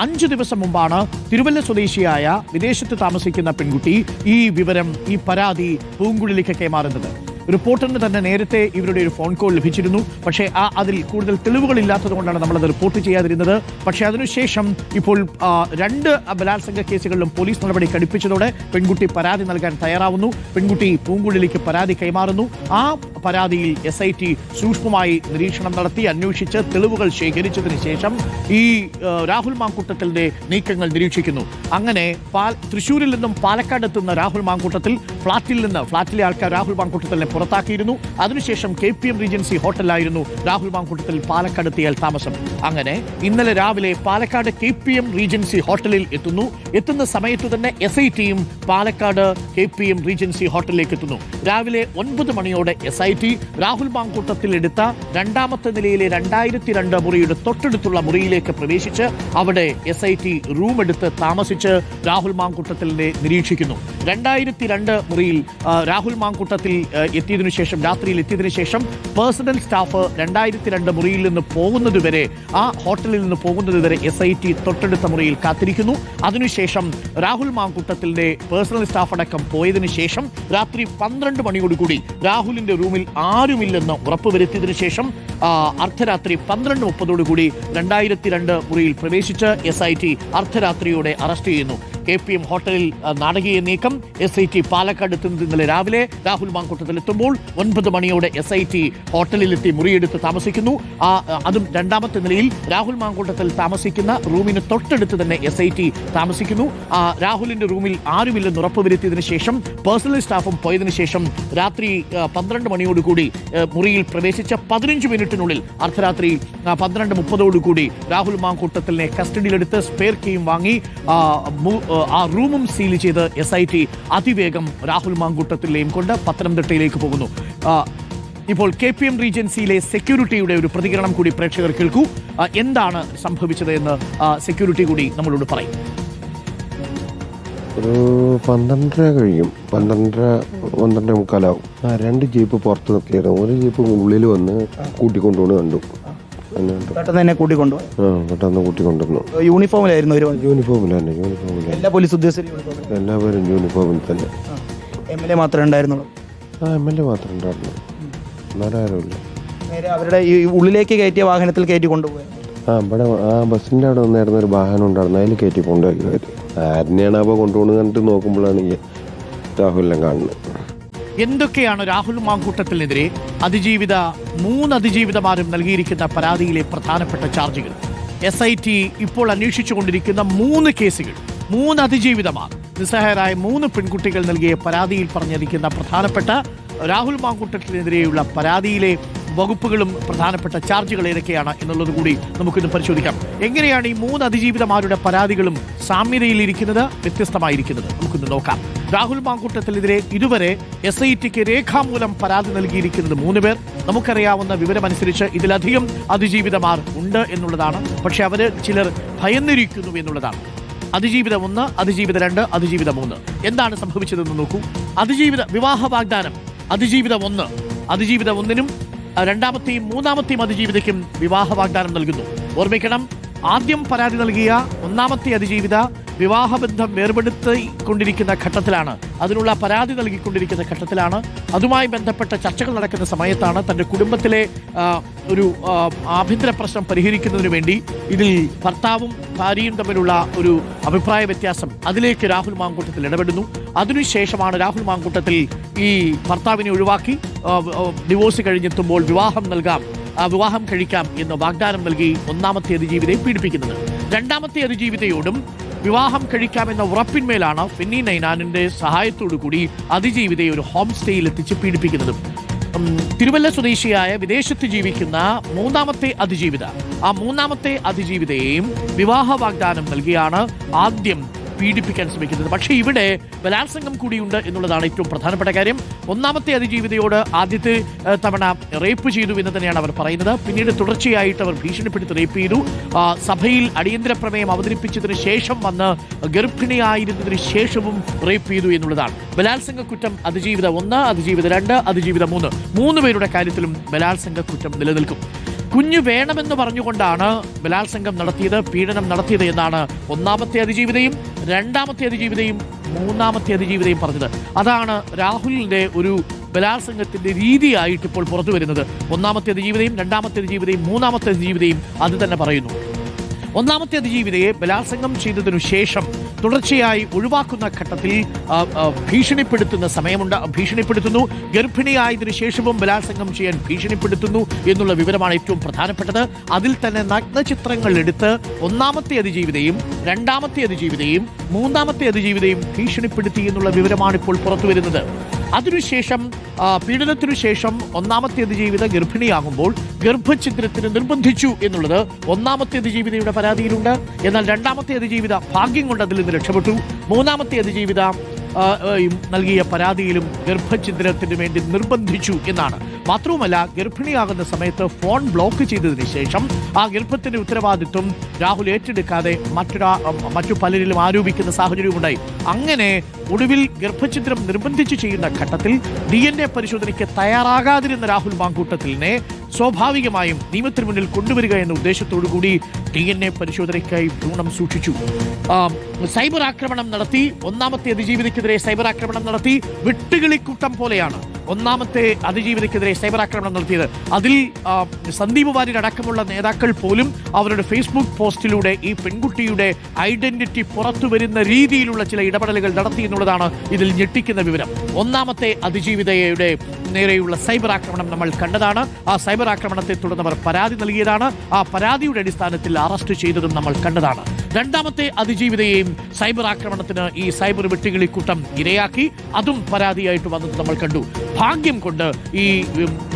5 ദിവസം മുമ്പാണ് തിരുവല്ല സ്വദേശിയായ വിദേശത്ത് താമസിക്കുന്ന പെൺകുട്ടി ഈ വിവരം, ഈ പരാതി പൂങ്കുഴലിക്ക് കൈമാറുന്നത്. റിപ്പോർട്ടറിന് തന്നെ നേരത്തെ ഇവരുടെ ഒരു ഫോൺ കോൾ ലഭിച്ചിരുന്നു. പക്ഷേ അതിൽ കൂടുതൽ തെളിവുകളില്ലാത്തത് കൊണ്ടാണ് നമ്മളത് റിപ്പോർട്ട് ചെയ്യാതിരുന്നത്. പക്ഷേ അതിനുശേഷം ഇപ്പോൾ 2 ബലാത്സംഗ കേസുകളിലും പോലീസ് നടപടി കടുപ്പിച്ചതോടെ പെൺകുട്ടി പരാതി നൽകാൻ തയ്യാറാവുന്നു. പെൺകുട്ടി പൂങ്കുഴലിക്ക് പരാതി കൈമാറുന്നു. ആ പരാതിയിൽ SIT സൂക്ഷ്മമായി നിരീക്ഷണം നടത്തി അന്വേഷിച്ച് തെളിവുകൾ ശേഖരിച്ചതിന് ശേഷം ഈ രാഹുൽ മാങ്കൂട്ടത്തിൻ്റെ നീക്കങ്ങൾ നിരീക്ഷിക്കുന്നു. അങ്ങനെ തൃശ്ശൂരിൽ നിന്നും പാലക്കാട് എത്തുന്ന രാഹുൽ മാങ്കൂട്ടത്തിൽ ഫ്ളാറ്റിലെ ആൾക്കാർ രാഹുൽ മാങ്കൂട്ടത്തിനെ പുറത്താക്കിയിരുന്നു. അതിനുശേഷം KPM റീജൻസി ഹോട്ടലിലായിരുന്നു രാഹുൽ മാങ്കൂട്ടത്തിൽ പാലക്കാട് എത്തിയാൽ താമസം. അങ്ങനെ ഇന്നലെ രാവിലെ പാലക്കാട് KPM റീജൻസി ഹോട്ടലിൽ എത്തുന്ന സമയത്ത് തന്നെ SITയും പാലക്കാട് KPM റീജൻസി ഹോട്ടലിലേക്ക് എത്തുന്നു. രാവിലെ 9 മണിയോടെ SIT രാഹുൽ മാങ്കൂട്ടത്തിൽ എടുത്ത 2ാമത്തെ നിലയിലെ 2002 മുറിയുടെ തൊട്ടടുത്തുള്ള മുറിയിലേക്ക് പ്രവേശിച്ച് അവിടെ SIT റൂം എടുത്ത് താമസിച്ച് രാഹുൽ മാങ്കൂട്ടത്തിനെ നിരീക്ഷിക്കുന്നു. 2002 മുറിയിൽ രാഹുൽ മാങ്കൂട്ടത്തിൽ രാത്രിയിൽ എത്തിയതിനു ശേഷം പേഴ്സണൽ സ്റ്റാഫ് 2002 മുറിയിൽ നിന്ന് പോകുന്നതുവരെ, ആ ഹോട്ടലിൽ നിന്ന് പോകുന്നതുവരെ SIT തൊട്ടടുത്ത മുറിയിൽ കാത്തിരിക്കുന്നു. അതിനുശേഷം രാഹുൽ മാങ്കൂട്ടത്തിൻ്റെ പേഴ്സണൽ സ്റ്റാഫ് അടക്കം പോയതിനു ശേഷം രാത്രി 12 മണിയോടുകൂടി രാഹുലിന്റെ റൂമിൽ ആരുമില്ലെന്ന് ഉറപ്പുവരുത്തിയതിനു ശേഷം അർദ്ധരാത്രി 12:30 2002 മുറിയിൽ പ്രവേശിച്ച് SIT അർദ്ധരാത്രിയോടെ അറസ്റ്റ് ചെയ്യുന്നു. KPM ഹോട്ടലിൽ നാടകീയ നീക്കം. SIT പാലക്കാട് എത്തുന്നത് ഇന്നലെ രാവിലെ. രാഹുൽ മാങ്കൂട്ടത്തിൽ എത്തുമ്പോൾ 9 മണിയോടെ SIT ഹോട്ടലിലെത്തി മുറിയെടുത്ത് താമസിക്കുന്നു. അതും 2ാമത്തെ നിലയിൽ രാഹുൽ മാങ്കൂട്ടത്തിൽ താമസിക്കുന്ന റൂമിന് തൊട്ടടുത്ത് തന്നെ SIT താമസിക്കുന്നു. രാഹുലിന്റെ റൂമിൽ ആരുമില്ലെന്ന് ഉറപ്പുവരുത്തിയതിനു ശേഷം പേഴ്സണൽ സ്റ്റാഫും പോയതിനു ശേഷം രാത്രി 12 മണിയോടുകൂടി മുറിയിൽ പ്രവേശിച്ച 15 മിനിറ്റിനുള്ളിൽ അർദ്ധരാത്രി 12:30 രാഹുൽ മാങ്കൂട്ടത്തിനെ കസ്റ്റഡിയിലെടുത്ത് സ്പെയർ കീയും വാങ്ങി ആ റൂമും സീൽ ചെയ്ത് SIT അതിവേഗം രാഹുൽ മാങ്കൂട്ടത്തിലെയും കൊണ്ട് പത്തനംതിട്ടയിലേക്ക് പോകുന്നു. ഇപ്പോൾ KPM റീജൻസിയിലെ സെക്യൂരിറ്റിയുടെ ഒരു പ്രതികരണം കൂടി പ്രേക്ഷകർ കേൾക്കൂ. എന്താണ് സംഭവിച്ചത് എന്ന് സെക്യൂരിറ്റി കൂടി നമ്മളോട് പറയും. ഒരു 12:30 കഴിയും, 12:45 2 ജീപ്പ് പുറത്ത് നിർത്തിയായിരുന്നു. ഒരു ജീപ്പ് ഉള്ളിൽ വന്ന് കൂട്ടിക്കൊണ്ടുപോണ് കണ്ടു. പെട്ടെന്ന് കൂട്ടിക്കൊണ്ടുവന്നു. യൂണിഫോമിലായിരുന്നു. യൂണിഫോമിലാണ്. എല്ലാ പോലീസ് ഉദ്യോഗസ്ഥരും എല്ലാവരും യൂണിഫോമിൽ തന്നെ. MLA മാത്രമേ ഉണ്ടായിരുന്നുള്ളൂ. MLA മാത്രമേ ഉണ്ടായിരുന്നു. വേറാരുമില്ല. നേരെ അവരുടെ ഈ ഉള്ളിലേക്ക് കയറ്റിയ വാഹനത്തിൽ കയറ്റി കൊണ്ടുപോയി. ഇവിടെ ബസ്സിൻ്റെ അവിടെ വന്നായിരുന്ന ഒരു വാഹനം ഉണ്ടായിരുന്നു. അതിൽ കയറ്റി കൊണ്ടുപോയി. ആരിനെയാണ് അപ്പോൾ കൊണ്ടുപോകുന്നത് കണ്ടിട്ട് നോക്കുമ്പോഴാണ് ഈ രാഹുലിനെ കാണുന്നത്. എന്തൊക്കെയാണ് രാഹുൽ മാങ്കൂട്ടത്തിനെതിരെ 3 അതിജീവിതമാരും നൽകിയിരിക്കുന്ന പരാതിയിലെ പ്രധാനപ്പെട്ട ചാർജുകൾ? SIT ഇപ്പോൾ അന്വേഷിച്ചുകൊണ്ടിരിക്കുന്ന 3 കേസുകൾ, 3 അതിജീവിതമാർ, നിസ്സഹായരായ 3 പെൺകുട്ടികൾ നൽകിയ പരാതിയിൽ പറഞ്ഞിരിക്കുന്ന പ്രധാനപ്പെട്ട രാഹുൽ മാങ്കൂട്ടത്തിനെതിരെയുള്ള പരാതിയിലെ വകുപ്പുകളും പ്രധാനപ്പെട്ട ചാർജുകൾ ഏതൊക്കെയാണ് എന്നുള്ളത് കൂടി നമുക്കിന്ന് പരിശോധിക്കാം. എങ്ങനെയാണ് ഈ 3 അതിജീവിതമാരുടെ പരാതികളും സാമ്യതയിലിരിക്കുന്നത്, വ്യത്യസ്തമായിരിക്കുന്നത്? നമുക്കിന്ന് നോക്കാം. രാഹുൽ മാങ്കൂട്ടത്തിനെതിരെ ഇതുവരെ SITക്ക് രേഖാമൂലം പരാതി നൽകിയിരിക്കുന്നത് 3 പേർ. നമുക്കറിയാവുന്ന വിവരമനുസരിച്ച് ഇതിലധികം അതിജീവിതമാർ ഉണ്ട് എന്നുള്ളതാണ്. പക്ഷെ ചിലർ ഭയന്നിരിക്കുന്നു എന്നുള്ളതാണ്. അതിജീവിതം 1, അതിജീവിതം 2, അതിജീവിതം 3. എന്താണ് സംഭവിച്ചതെന്ന് നോക്കൂ. വിവാഹ വാഗ്ദാനം അതിജീവിതം 1, അതിജീവിതം 1നും 2ാമത്തെയും 3ാമത്തെയും അതിജീവിതയ്ക്കും വിവാഹ വാഗ്ദാനം നൽകുന്നു. ഓർമ്മിക്കണം, ആദ്യം പരാതി നൽകിയ 1ാമത്തെ അതിജീവിത വിവാഹബന്ധം വേർപെടുത്തിക്കൊണ്ടിരിക്കുന്ന ഘട്ടത്തിലാണ്, അതിനുള്ള പരാതി നൽകിക്കൊണ്ടിരിക്കുന്ന ഘട്ടത്തിലാണ്. അതുമായി ബന്ധപ്പെട്ട ചർച്ചകൾ നടക്കുന്ന സമയത്താണ് തൻ്റെ കുടുംബത്തിലെ ഒരു ആഭ്യന്തര പ്രശ്നം പരിഹരിക്കുന്നതിന് വേണ്ടി ഇതിൽ ഭർത്താവും ഭാര്യയും തമ്മിലുള്ള ഒരു അഭിപ്രായ വ്യത്യാസം, അതിലേക്ക് രാഹുൽ മാങ്കൂട്ടത്തിൽ ഇടപെടുന്നു. അതിനുശേഷമാണ് രാഹുൽ മാങ്കൂട്ടത്തിൽ ഈ ഭർത്താവിനെ ഒഴിവാക്കി ഡിവോഴ്സ് കഴിഞ്ഞെത്തുമ്പോൾ വിവാഹം കഴിക്കാം എന്ന് വാഗ്ദാനം നൽകി 1ാമത്തെ അതിജീവിതയെ പീഡിപ്പിക്കുന്നത്. 2ാമത്തെ അതിജീവിതയോടും വിവാഹം കഴിക്കാമെന്ന ഉറപ്പിന്മേലാണ് ഫെന്നി നൈനാനിന്റെ സഹായത്തോടു കൂടി അതിജീവിതയെ ഒരു ഹോം സ്റ്റേയിൽ എത്തിച്ച് പീഡിപ്പിക്കുന്നതും. തിരുവല്ല സ്വദേശിയായ വിദേശത്ത് ജീവിക്കുന്ന 3ാമത്തെ അതിജീവിത, ആ 3ാമത്തെ അതിജീവിതയെയും വിവാഹ വാഗ്ദാനം നൽകിയാണ് ആദ്യം പീഡിപ്പിക്കാൻ ശ്രമിക്കുന്നത്. പക്ഷേ ഇവിടെ ബലാത്സംഗം കൂടിയുണ്ട് എന്നുള്ളതാണ് ഏറ്റവും പ്രധാനപ്പെട്ട കാര്യം. 1ാമത്തെ അതിജീവിതയോട് ആദ്യത്തെ തവണ റേപ്പ് ചെയ്തു എന്ന് തന്നെയാണ് അവർ പറയുന്നത്. പിന്നീട് തുടർച്ചയായിട്ട് അവർ ഭീഷണിപ്പെടുത്തി റേപ്പ് ചെയ്തു. സഭയിൽ അടിയന്തര പ്രമേയം അവതരിപ്പിച്ചതിന് ശേഷം വന്ന് ഗർഭിണിയായിരുന്നതിന് ശേഷവും റേപ്പ് ചെയ്തു എന്നുള്ളതാണ്. ബലാത്സംഗ കുറ്റം അതിജീവിത 1, അതിജീവിത 2, അതിജീവിത 3 പേരുടെ കാര്യത്തിലും ബലാത്സംഗ കുറ്റം നിലനിൽക്കും. കുഞ്ഞ് വേണമെന്ന് പറഞ്ഞുകൊണ്ടാണ് ബലാത്സംഗം നടത്തിയത്, പീഡനം നടത്തിയത് എന്നാണ് ഒന്നാമത്തെ അതിജീവിതയും രണ്ടാമത്തെ അതിജീവിതയും മൂന്നാമത്തെ അതിജീവിതയും പറഞ്ഞത്. അതാണ് രാഹുലിന്റെ ഒരു ബലാത്സംഗത്തിന്റെ രീതിയായിട്ട് ഇപ്പോൾ പുറത്തു വരുന്നത്. ഒന്നാമത്തെ അതിജീവിതയും രണ്ടാമത്തെ അതിജീവിതയും മൂന്നാമത്തെ അതിജീവിതയും അത് തന്നെ പറയുന്നു. ഒന്നാമത്തെ അതിജീവിതയെ ബലാത്സംഗം ചെയ്തതിനു ശേഷം തുടർച്ചയായി ഒഴിവാക്കുന്ന ഘട്ടത്തിൽ ഭീഷണിപ്പെടുത്തുന്ന സമയമുണ്ട്, ഭീഷണിപ്പെടുത്തുന്നു. ഗർഭിണിയായതിനു ശേഷവും ബലാത്സംഗം ചെയ്യാൻ ഭീഷണിപ്പെടുത്തുന്നു എന്നുള്ള വിവരമാണ് ഏറ്റവും പ്രധാനപ്പെട്ടത്. അതിൽ തന്നെ നഗ്നചിത്രങ്ങൾ എടുത്ത് ഒന്നാമത്തെ അതിജീവിതയും രണ്ടാമത്തെ അതിജീവിതയും മൂന്നാമത്തെ അതിജീവിതയും ഭീഷണിപ്പെടുത്തി എന്നുള്ള വിവരമാണ് ഇപ്പോൾ പുറത്തു വരുന്നത്. അതിനുശേഷം പീഡനത്തിനു ശേഷം ഒന്നാമത്തെ അതിജീവിത ഗർഭിണിയാകുമ്പോൾ ഗർഭഛിദ്രത്തിന് നിർബന്ധിച്ചു എന്നുള്ളത് ഒന്നാമത്തെ അതിജീവിതയുടെ പരാതിയിലുണ്ട്. എന്നാൽ രണ്ടാമത്തെ അതിജീവിത ഭാഗ്യം കൊണ്ട് അതിൽ നിന്ന് രക്ഷപ്പെട്ടു. മൂന്നാമത്തെ അതിജീവിത നൽകിയ പരാതിയിലും ഗർഭഛിദ്രത്തിന് വേണ്ടി നിർബന്ധിച്ചു എന്നാണ്. മാത്രവുമല്ല, ഗർഭിണിയാകുന്ന സമയത്ത് ഫോൺ ബ്ലോക്ക് ചെയ്തതിന് ശേഷം ആ ഗർഭത്തിന്റെ ഉത്തരവാദിത്വം രാഹുൽ ഏറ്റെടുക്കാതെ മറ്റു പലരിലും ആരോപിക്കുന്ന സാഹചര്യമുണ്ടായി. അങ്ങനെ ഒടുവിൽ ഗർഭഛിദ്രം നിർബന്ധിച്ച് ചെയ്യുന്ന ഘട്ടത്തിൽ DNA പരിശോധനയ്ക്ക് തയ്യാറാകാതിരുന്ന രാഹുൽ മാങ്കൂട്ടത്തിലിനെ സ്വാഭാവികമായും നിയമത്തിന് മുന്നിൽ കൊണ്ടുവരിക എന്ന ഉദ്ദേശത്തോടുകൂടി DNA പരിശോധനയ്ക്കായി ഭ്രൂണം സൂക്ഷിച്ചു. സൈബർ ആക്രമണം നടത്തി. ഒന്നാമത്തെ അതിജീവിതയ്ക്കെതിരെ സൈബർ ആക്രമണം നടത്തി. വിട്ടുകിളിക്കൂട്ടം പോലെയാണ് ഒന്നാമത്തെ അതിജീവിതയ്ക്കെതിരെ സൈബർ ആക്രമണം നടത്തിയത്. അതിൽ സന്ദീപ് വാര്യർ അടക്കമുള്ള നേതാക്കൾ പോലും അവരുടെ ഫേസ്ബുക്ക് പോസ്റ്റിലൂടെ ഈ പെൺകുട്ടിയുടെ ഐഡന്റിറ്റി പുറത്തു വരുന്ന രീതിയിലുള്ള ചില ഇടപെടലുകൾ നടത്തി എന്നുള്ളതാണ് ഇതിൽ ഞെട്ടിക്കുന്ന വിവരം. ഒന്നാമത്തെ അതിജീവിതയുടെ നേരെയുള്ള സൈബർ ആക്രമണം നമ്മൾ കണ്ടതാണ്. ആ സൈബർ ആക്രമണത്തെ തുടർന്ന് അവർ പരാതി നൽകിയതാണ്. ആ പരാതിയുടെ അടിസ്ഥാനത്തിൽ അറസ്റ്റ് ചെയ്തതും നമ്മൾ കണ്ടതാണ്. രണ്ടാമത്തെ അതിജീവിതയെയും സൈബർ ആക്രമണത്തിന് ഈ സൈബർ വെട്ടുകിളിക്കൂട്ടം ഇരയാക്കി. അതും പരാതിയായിട്ട് വന്നത് നമ്മൾ കണ്ടു. ഭാഗ്യം കൊണ്ട് ഈ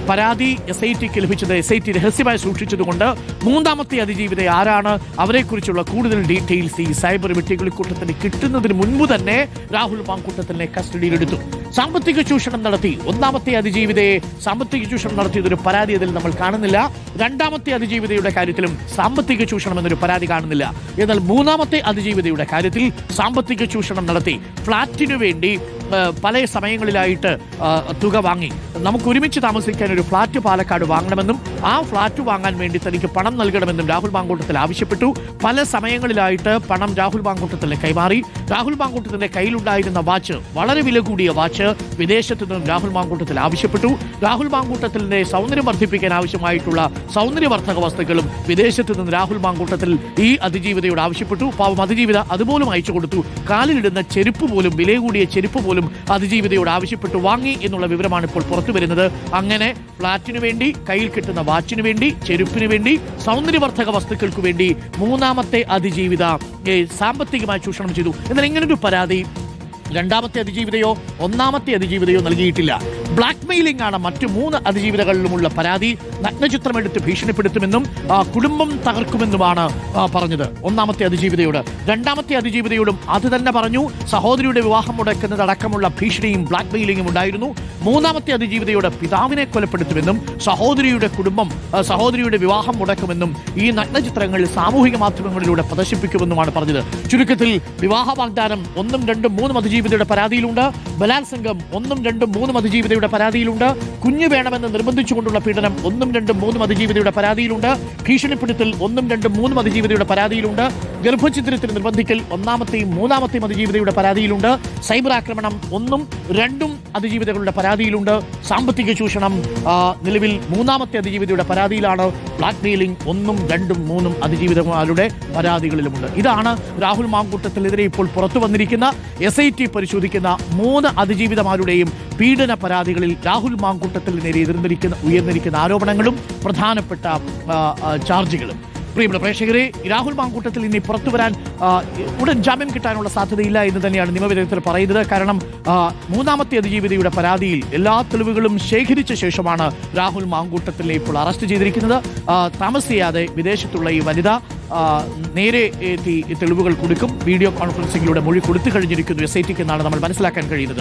പരാതി SITക്ക് ലഭിച്ചത് SIT രഹസ്യമായി സൂക്ഷിച്ചതുകൊണ്ട് മൂന്നാമത്തെ അതിജീവിത ആരാണ്, അവരെക്കുറിച്ചുള്ള കൂടുതൽ ഡീറ്റെയിൽസ് ഈ സൈബർ വെട്ടുകിളിക്കൂട്ടത്തിന് കിട്ടുന്നതിന് മുൻപ് തന്നെ രാഹുൽ മാങ്കൂട്ടത്തിനെ കസ്റ്റഡിയിലെടുത്തു. സാമ്പത്തിക ചൂഷണം നടത്തി. ഒന്നാമത്തെ അതിജീവിതയെ സാമ്പത്തിക ചൂഷണം നടത്തിയതൊരു പരാതി അതിൽ നമ്മൾ കാണുന്നില്ല. രണ്ടാമത്തെ അതിജീവിതയുടെ കാര്യത്തിലും സാമ്പത്തിക ചൂഷണം എന്നൊരു പരാതി കാണുന്നില്ല. എന്നാൽ മൂന്നാമത്തെ അതിജീവിതയുടെ കാര്യത്തിൽ സാമ്പത്തിക ചൂഷണം നടത്തി. ഫ്ളാറ്റിനു വേണ്ടി പല സമയങ്ങളിലായിട്ട് തുക വാങ്ങി. നമുക്ക് ഒരുമിച്ച് താമസിക്കാൻ ഒരു ഫ്ളാറ്റ് പാലക്കാട് വാങ്ങണമെന്നും ആ ഫ്ളാറ്റ് വാങ്ങാൻ വേണ്ടി തനിക്ക് പണം നൽകണമെന്നും രാഹുൽ മാങ്കൂട്ടത്തിൽ ആവശ്യപ്പെട്ടു. പല സമയങ്ങളിലായിട്ട് പണം രാഹുൽ മാങ്കൂട്ടത്തിന് കൈമാറി. രാഹുൽ മാങ്കൂട്ടത്തിന്റെ കയ്യിലുണ്ടായിരുന്ന വാച്ച്, വളരെ വില കൂടിയ വാച്ച്, വിദേശത്തു നിന്നും രാഹുൽ മാങ്കൂട്ടത്തിൽ ആവശ്യപ്പെട്ടു. രാഹുൽ മാങ്കൂട്ടത്തിന്റെ സൗന്ദര്യം വർദ്ധിപ്പിക്കാൻ ആവശ്യമായിട്ടുള്ള സൗന്ദര്യവർദ്ധക വസ്തുക്കളും വിദേശത്തു നിന്ന് രാഹുൽ മാങ്കൂട്ടത്തിൽ ഈ അതിജീവിതയോട് ആവശ്യപ്പെട്ടു. പാവം അതിജീവിത അതുപോലും അയച്ചു കൊടുത്തു. കാലിലിടുന്ന ചെരുപ്പ് പോലും, വില കൂടിയ ചെരുപ്പ് പോലും അതിജീവിതയോട് ആവശ്യപ്പെട്ടു വാങ്ങി എന്നുള്ള വിവരമാണ് ഇപ്പോൾ പുറത്തു വരുന്നത്. അങ്ങനെ ഫ്ളാറ്റിനു വേണ്ടി, കയ്യിൽ കിട്ടുന്ന വാച്ചിനു വേണ്ടി, ചെരുപ്പിനു വേണ്ടി, സൗന്ദര്യവർദ്ധക വസ്തുക്കൾക്ക് വേണ്ടി മൂന്നാമത്തെ അതിജീവിത സാമ്പത്തികമായി ചൂഷണം ചെയ്തു. എന്നാൽ ഇങ്ങനൊരു പരാതി രണ്ടാമത്തെ അതിജീവിതയോ ഒന്നാമത്തെ അതിജീവിതയോ നൽകിയിട്ടില്ല. ബ്ലാക്ക് മെയിലിംഗ് ആണ് മറ്റു 3 അതിജീവിതകളിലുമുള്ള പരാതി. നഗ്നചിത്രമെടുത്ത് ഭീഷണിപ്പെടുത്തുമെന്നും കുടുംബം തകർക്കുമെന്നുമാണ് പറഞ്ഞത് ഒന്നാമത്തെ അതിജീവിതയോട്. രണ്ടാമത്തെ അതിജീവിതയോടും അത് തന്നെ പറഞ്ഞു. സഹോദരിയുടെ വിവാഹം മുടക്കുന്നതടക്കമുള്ള ഭീഷണിയും ബ്ലാക്ക് മെയിലിംഗും ഉണ്ടായിരുന്നു. മൂന്നാമത്തെ അതിജീവിതയോട് പിതാവിനെ കൊലപ്പെടുത്തുമെന്നും സഹോദരിയുടെ വിവാഹം മുടക്കുമെന്നും ഈ നഗ്നചിത്രങ്ങൾ സാമൂഹിക മാധ്യമങ്ങളിലൂടെ പ്രദർശിപ്പിക്കുമെന്നുമാണ് പറഞ്ഞത്. ചുരുക്കത്തിൽ വിവാഹ വാഗ്ദാനം 1, 2, 3 അതിജീവിതയുടെ പരാതിയിലുണ്ട്. ബലാത്സംഗം 1, 2, 3 അതിജീവിതയുടെ പരാതിയിലുണ്ട്. കുഞ്ഞു വേണമെന്ന് നിർബന്ധിച്ചുകൊണ്ടുള്ള പീഡനം 1, 2, 3 അതിജീവിതയുടെ പരാതിയിലുണ്ട്. ഭീഷണിപ്പെടുത്തൽ 1, 2, 3 അതിജീവിതയുടെ പരാതിയിലുണ്ട്. ഗർഭഛിദ്രത്തിന് നിർബന്ധിക്കൽ ഒന്നാമത്തെയും മൂന്നാമത്തെയും അതിജീവിതയുടെ പരാതിയിലുണ്ട്. സൈബർ ആക്രമണം 1, 2 അതിജീവിതകളുടെ പരാതിയിലുണ്ട്. സാമ്പത്തിക ചൂഷണം നിലവിൽ മൂന്നാമത്തെ അതിജീവിതയുടെ പരാതിയിലാണ്. Black mailing 1, 2, 3 അതിജീവിതങ്ങളുടെ പരാതികളിലുമുണ്ട്. ഇതാണ് രാഹുൽ മാങ്കൂട്ടത്തിനെതിരെ ഇപ്പോൾ പുറത്തു വന്നിരിക്കുന്ന SIT പരിശോധിക്കുന്ന 3 അതിജീവിതമാരുടെയും പീഡന പരാതികളിൽ രാഹുൽ മാങ്കൂട്ടത്തിൽ നേരെ ഉയർന്നിരിക്കുന്ന ആരോപണങ്ങളും പ്രധാനപ്പെട്ട ചാർജുകളും. പ്രിയപ്പെട്ട പ്രേക്ഷകരെ, രാഹുൽ മാങ്കൂട്ടത്തിൽ ഇനി പുറത്തു വരാൻ ഉടൻ ജാമ്യം കിട്ടാനുള്ള സാധ്യതയില്ല എന്ന് തന്നെയാണ് നിയമവിദഗ്ധർ പറയുന്നത്. കാരണം മൂന്നാമത്തെ അതിജീവിതയുടെ പരാതിയിൽ എല്ലാ തെളിവുകളും ശേഖരിച്ച ശേഷമാണ് രാഹുൽ മാങ്കൂട്ടത്തിനെ ഇപ്പോൾ അറസ്റ്റ് ചെയ്തിരിക്കുന്നത്. താമസിയാതെ വിദേശത്തുള്ള ഈ വനിത നേരെ എത്തി തെളിവുകൾ കൊടുക്കും. വീഡിയോ കോൺഫറൻസിംഗിലൂടെ മൊഴി കൊടുത്തു കഴിഞ്ഞിരിക്കുന്നു SITക്ക് എന്നാണ് നമ്മൾ മനസ്സിലാക്കാൻ കഴിയുന്നത്.